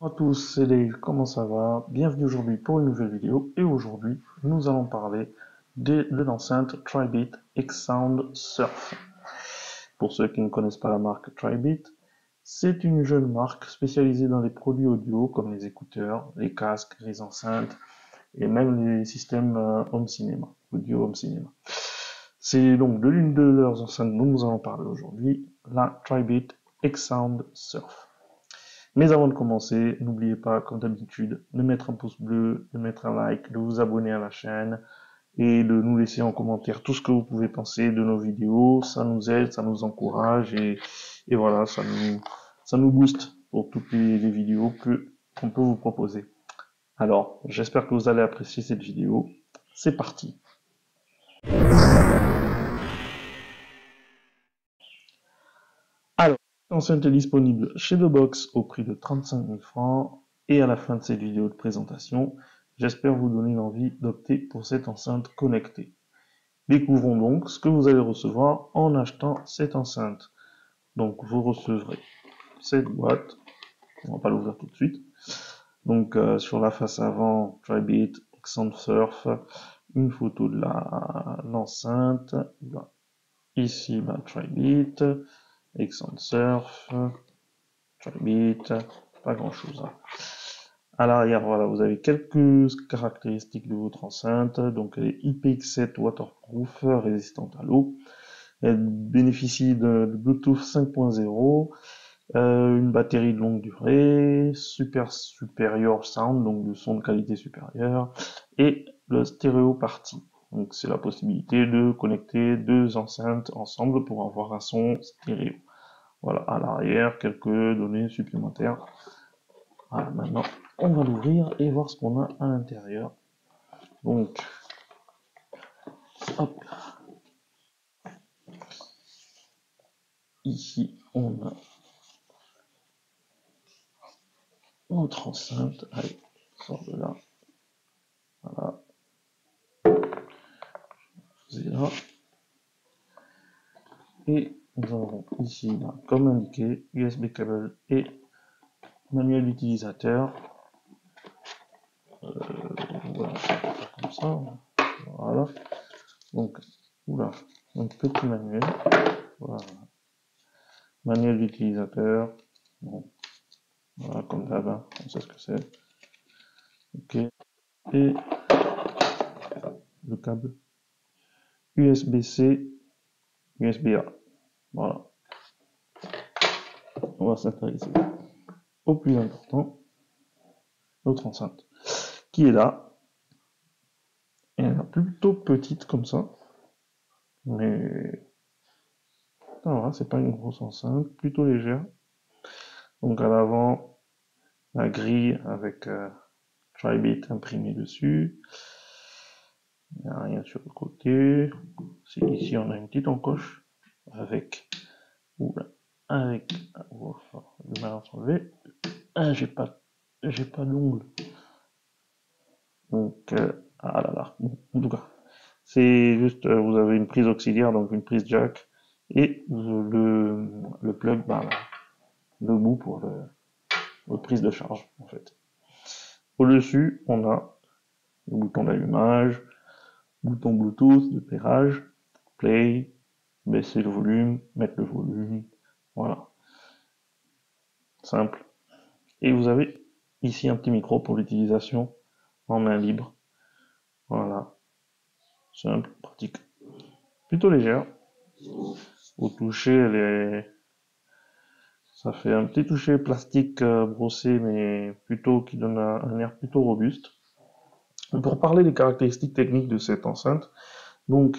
Bonjour à tous, c'est Dave, comment ça va? Bienvenue aujourd'hui pour une nouvelle vidéo et aujourd'hui nous allons parler de l'enceinte Tribit X-Sound Surf. Pour ceux qui ne connaissent pas la marque Tribit, c'est une jeune marque spécialisée dans les produits audio comme les écouteurs, les casques, les enceintes et même les systèmes home cinéma, audio home cinéma. C'est donc de l'une de leurs enceintes dont nous allons parler aujourd'hui, la Tribit X-Sound Surf. Mais avant de commencer, n'oubliez pas, comme d'habitude, de mettre un pouce bleu, de mettre un like, de vous abonner à la chaîne et de nous laisser en commentaire tout ce que vous pouvez penser de nos vidéos. Ça nous aide, ça nous encourage et voilà, ça nous booste pour toutes les vidéos qu'on peut vous proposer. Alors, j'espère que vous allez apprécier cette vidéo. C'est parti. Alors, l'enceinte est disponible chez The Box au prix de 35 000 francs. Et à la fin de cette vidéo de présentation, j'espère vous donner l'envie d'opter pour cette enceinte connectée. Découvrons donc ce que vous allez recevoir en achetant cette enceinte. Donc vous recevrez cette boîte, on va pas l'ouvrir tout de suite. Donc sur la face avant, Tribit, X-Sound Surf, une photo de l'enceinte. Ici, Tribit, X-Sound Surf, Tribit, pas grand chose. À l'arrière, voilà, vous avez quelques caractéristiques de votre enceinte. Donc, elle est IPX7 waterproof, résistante à l'eau. Elle bénéficie de Bluetooth 5.0, une batterie de longue durée, superior sound, donc de son de qualité supérieure, et le stéréo party. Donc, c'est la possibilité de connecter deux enceintes ensemble pour avoir un son stéréo. Voilà, à l'arrière, quelques données supplémentaires. Voilà, maintenant, on va l'ouvrir et voir ce qu'on a à l'intérieur. Donc, hop. Ici, on a notre enceinte. Allez, sort de là. Voilà. C'est là. Et nous avons ici, là, comme indiqué, USB cable et manuel d'utilisateur. Voilà, comme ça. Voilà. Donc, oula, un petit manuel. Voilà. Manuel d'utilisateur. Bon. Voilà, comme d'hab, hein, on sait ce que c'est. Ok. Et le câble USB-C, USB-A. Voilà. On va s'intéresser au plus important, notre enceinte, qui est là. Et elle est plutôt petite comme ça. Mais voilà, c'est pas une grosse enceinte, plutôt légère. Donc à l'avant, la grille avec Tribit imprimé dessus. Il n'y a rien sur le côté. Ici, on a une petite encoche avec. Oula, avec. Le mal enlevé. Ah, j'ai pas d'ongle. Donc, ah là là. Bon, en tout cas, c'est juste, vous avez une prise auxiliaire, donc une prise jack, et le plug, le bout pour votre prise de charge, en fait. Au-dessus, on a le bouton d'allumage, bouton Bluetooth de pairage, play, baisser le volume, mettre le volume, voilà. Simple. Et vous avez ici un petit micro pour l'utilisation en main libre. Voilà. Simple, pratique. Plutôt légère. Au toucher, ça fait un petit toucher plastique brossé, mais plutôt qui donne un air plutôt robuste. Pour parler des caractéristiques techniques de cette enceinte, donc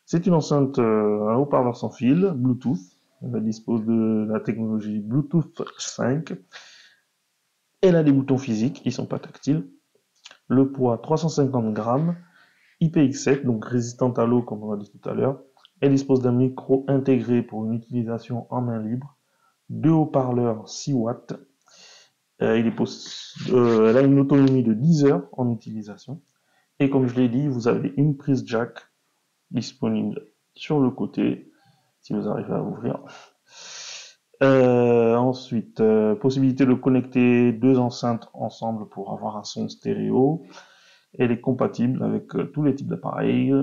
c'est une enceinte à haut-parleur sans fil, Bluetooth. Elle dispose de la technologie Bluetooth 5. Elle a des boutons physiques, ils sont pas tactiles. Le poids 350 grammes, IPX7, donc résistante à l'eau comme on a dit tout à l'heure. Elle dispose d'un micro intégré pour une utilisation en main libre. Deux haut-parleurs 6 watts. Elle a une autonomie de 10 heures en utilisation. Et comme je l'ai dit, vous avez une prise jack disponible sur le côté, si vous arrivez à ouvrir. Ensuite, possibilité de connecter deux enceintes ensemble pour avoir un son stéréo. Elle est compatible avec tous les types d'appareils,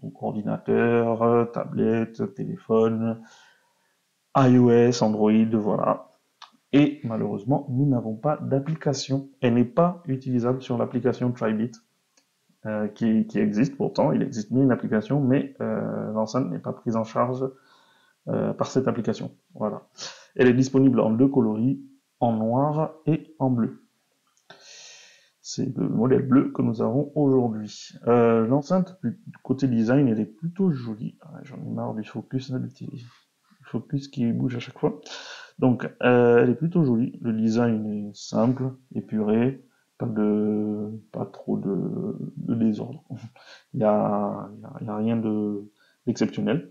donc ordinateur, tablette, téléphone, iOS, Android, voilà. Et malheureusement, nous n'avons pas d'application. Elle n'est pas utilisable sur l'application Tribit, qui existe pourtant. Il existe une application, mais l'enceinte n'est pas prise en charge par cette application. Voilà. Elle est disponible en deux coloris, en noir et en bleu. C'est le modèle bleu que nous avons aujourd'hui. L'enceinte, du côté design, elle est plutôt jolie. J'en ai marre du focus, focus qui bouge à chaque fois. Donc, elle est plutôt jolie. Le design est simple, épuré, pas trop de désordre. Il y a rien d'exceptionnel.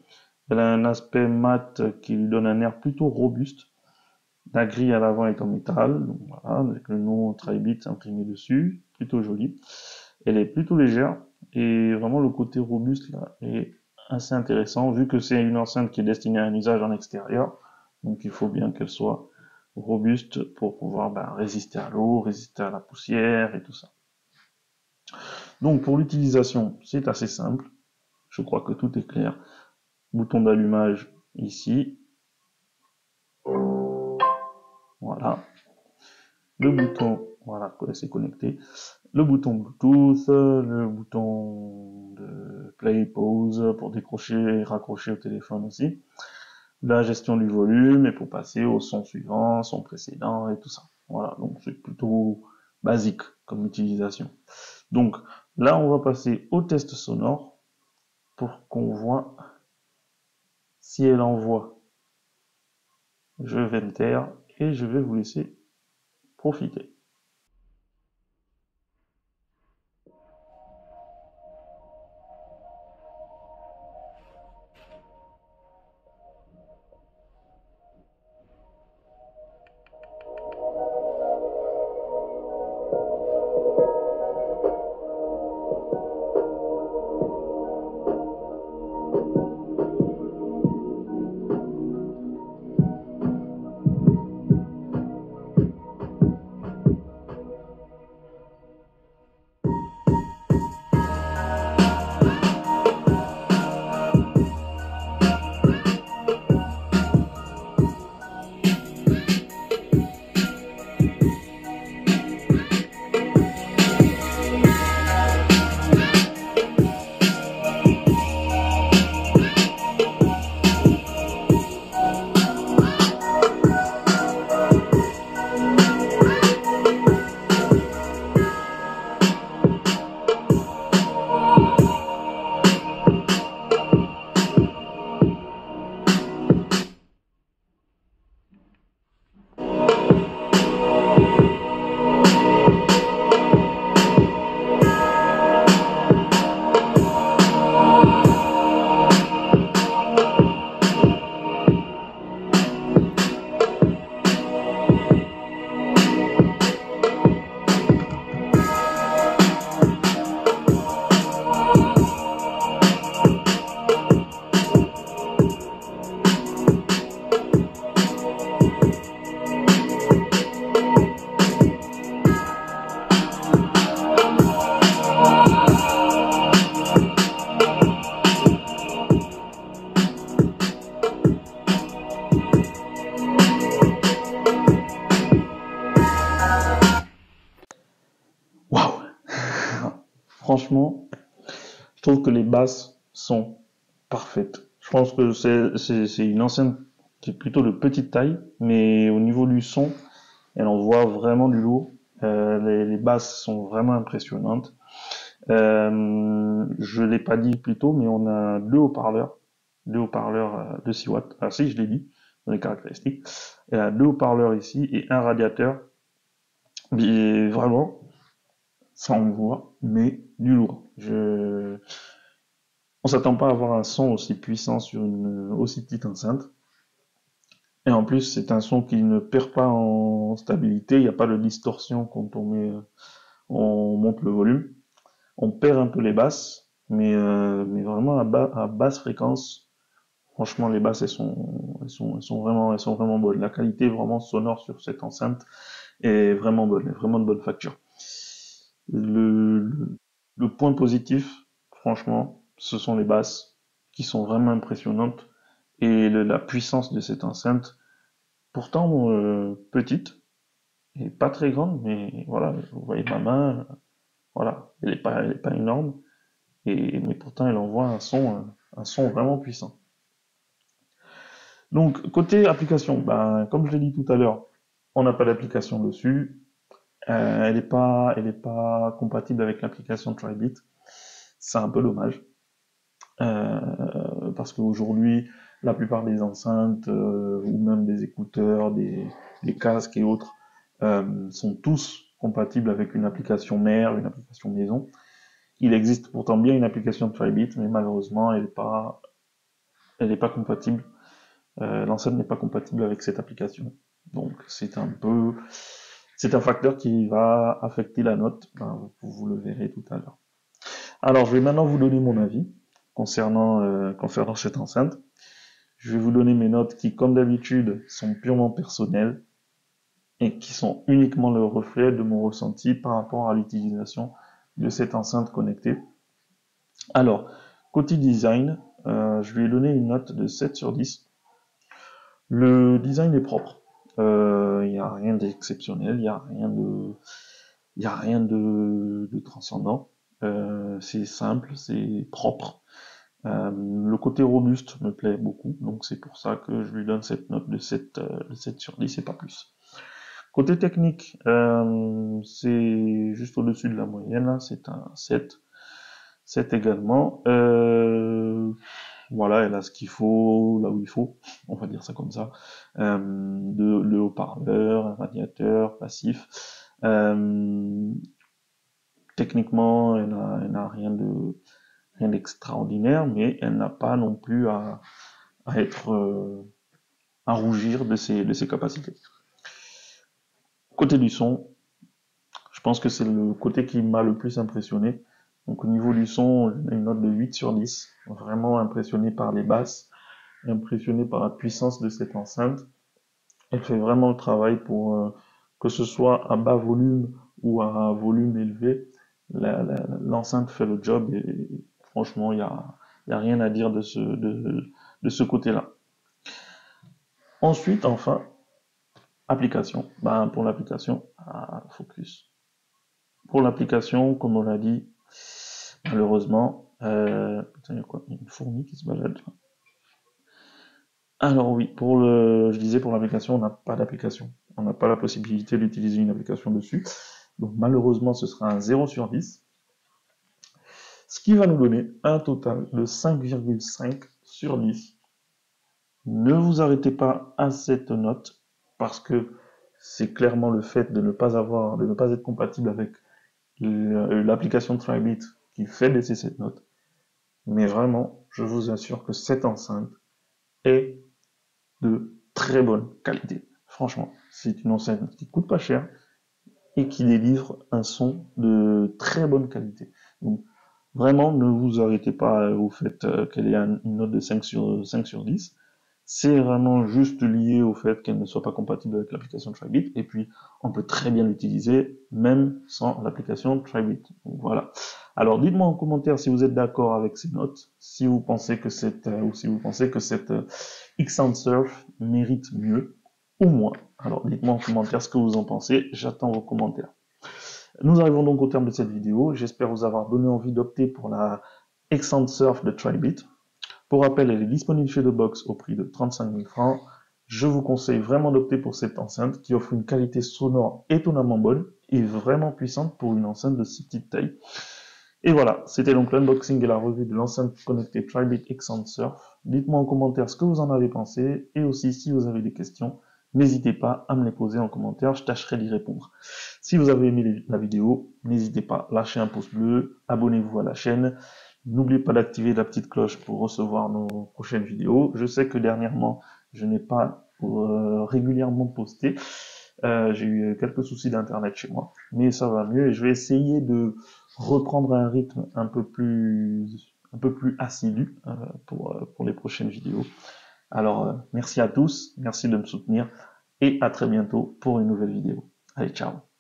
Elle a un aspect mat qui lui donne un air plutôt robuste. La grille à l'avant est en métal, donc voilà, avec le nom Tribit imprimé dessus, plutôt joli. Elle est plutôt légère, et vraiment le côté robuste là est assez intéressant, vu que c'est une enceinte qui est destinée à un usage en extérieur, donc il faut bien qu'elle soit robuste pour pouvoir résister à l'eau, résister à la poussière et tout ça. Donc pour l'utilisation, c'est assez simple, je crois que tout est clair. Bouton d'allumage ici, voilà. Le bouton, voilà, c'est connecté. Le bouton Bluetooth, le bouton de play, pause pour décrocher et raccrocher au téléphone aussi. La gestion du volume et pour passer au son suivant, son précédent et tout ça. Voilà, donc c'est plutôt basique comme utilisation. Donc là, on va passer au test sonore pour qu'on voit si elle envoie. Je vais me taire et je vais vous laisser profiter. Waouh! Franchement, je trouve que les basses sont parfaites. Je pense que c'est une enceinte qui est plutôt de petite taille, mais au niveau du son, elle envoie vraiment du lourd. Les basses sont vraiment impressionnantes. Je l'ai pas dit plus tôt, mais on a deux haut-parleurs de 6 watts. Ah si, je l'ai dit dans les caractéristiques. Elle a deux haut-parleurs ici et un radiateur. Et vraiment, ça envoie, mais du lourd. On s'attend pas à avoir un son aussi puissant sur une aussi petite enceinte. Et en plus, c'est un son qui ne perd pas en stabilité. Il n'y a pas de distorsion quand on monte le volume. On perd un peu les basses, mais vraiment à basse fréquence, Franchement, les basses, elles sont vraiment bonnes. La qualité vraiment sonore sur cette enceinte est vraiment bonne, est vraiment de bonne facture. Le, le point positif, franchement, ce sont les basses qui sont vraiment impressionnantes et la puissance de cette enceinte, pourtant petite et pas très grande, mais voilà, vous voyez ma main, voilà, elle est pas énorme, mais pourtant elle envoie un son vraiment puissant. Donc côté application, ben, comme je l'ai dit tout à l'heure, on n'a pas d'application dessus. Elle est pas compatible avec l'application Tribit. C'est un peu dommage. Parce qu'aujourd'hui, la plupart des enceintes ou même des écouteurs, des casques et autres sont tous compatibles avec une application mère, une application maison. Il existe pourtant bien une application Tribit, mais malheureusement, elle est pas compatible. L'enceinte n'est pas compatible avec cette application. Donc c'est un facteur qui va affecter la note. Ben, vous le verrez tout à l'heure. Alors, je vais maintenant vous donner mon avis concernant cette enceinte. Je vais vous donner mes notes qui, comme d'habitude, sont purement personnelles et qui sont uniquement le reflet de mon ressenti par rapport à l'utilisation de cette enceinte connectée. Alors, côté design, je lui ai donné une note de 7 sur 10. Le design est propre. Il n'y a rien d'exceptionnel, il y a rien de transcendant. C'est simple, c'est propre. Le côté robuste me plaît beaucoup, donc c'est pour ça que je lui donne cette note de 7 sur 10 et pas plus. Côté technique, c'est juste au-dessus de la moyenne, là, c'est un 7. 7 également. Voilà, elle a ce qu'il faut, là où il faut, on va dire ça comme ça. Le haut-parleur, un radiateur, passif. Euh, Techniquement, elle n'a rien d'extraordinaire, mais elle n'a pas non plus à rougir de ses capacités. Côté du son, je pense que c'est le côté qui m'a le plus impressionné. Donc au niveau du son, j'ai une note de 8 sur 10. Vraiment impressionné par les basses, impressionné par la puissance de cette enceinte. Elle fait vraiment le travail pour que ce soit à bas volume ou à volume élevé. L'enceinte fait le job et franchement, y a rien à dire de ce côté-là. Ensuite, enfin, application. Ben, pour l'application, focus. Pour l'application, comme on l'a dit, malheureusement, putain, il y a quoi? Il y a une fourmi qui se balade. Alors oui, je disais pour l'application, on n'a pas d'application. On n'a pas la possibilité d'utiliser une application dessus. Donc malheureusement, ce sera un 0 sur 10. Ce qui va nous donner un total de 5,5 sur 10. Ne vous arrêtez pas à cette note parce que c'est clairement le fait de ne pas être compatible avec l'application Tribit qui fait baisser cette note. Mais vraiment, je vous assure que cette enceinte est de très bonne qualité. Franchement, c'est une enceinte qui coûte pas cher et qui délivre un son de très bonne qualité. Donc, vraiment, ne vous arrêtez pas au fait qu'elle ait une note de 5 sur 10. C'est vraiment juste lié au fait qu'elle ne soit pas compatible avec l'application Tribit. Et puis, on peut très bien l'utiliser même sans l'application Tribit. Donc, voilà. Alors, dites-moi en commentaire si vous êtes d'accord avec ces notes, si vous pensez que cette X-Sound Surf mérite mieux ou moins. Alors, dites-moi en commentaire ce que vous en pensez. J'attends vos commentaires. Nous arrivons donc au terme de cette vidéo. J'espère vous avoir donné envie d'opter pour la X-Sound Surf de Tribit. Pour rappel, elle est disponible chez The Box au prix de 35 000 francs. Je vous conseille vraiment d'opter pour cette enceinte qui offre une qualité sonore étonnamment bonne et vraiment puissante pour une enceinte de si petite taille. Et voilà, c'était donc l'unboxing et la revue de l'enceinte connectée Tribit X-Sound Surf. Dites-moi en commentaire ce que vous en avez pensé et aussi si vous avez des questions, n'hésitez pas à me les poser en commentaire, je tâcherai d'y répondre. Si vous avez aimé la vidéo, n'hésitez pas, lâchez un pouce bleu, abonnez-vous à la chaîne. N'oubliez pas d'activer la petite cloche pour recevoir nos prochaines vidéos. Je sais que dernièrement, je n'ai pas régulièrement posté. J'ai eu quelques soucis d'internet chez moi, mais ça va mieux et je vais essayer de reprendre un rythme un peu plus assidu pour les prochaines vidéos. Alors, merci à tous, merci de me soutenir et à très bientôt pour une nouvelle vidéo. Allez, ciao!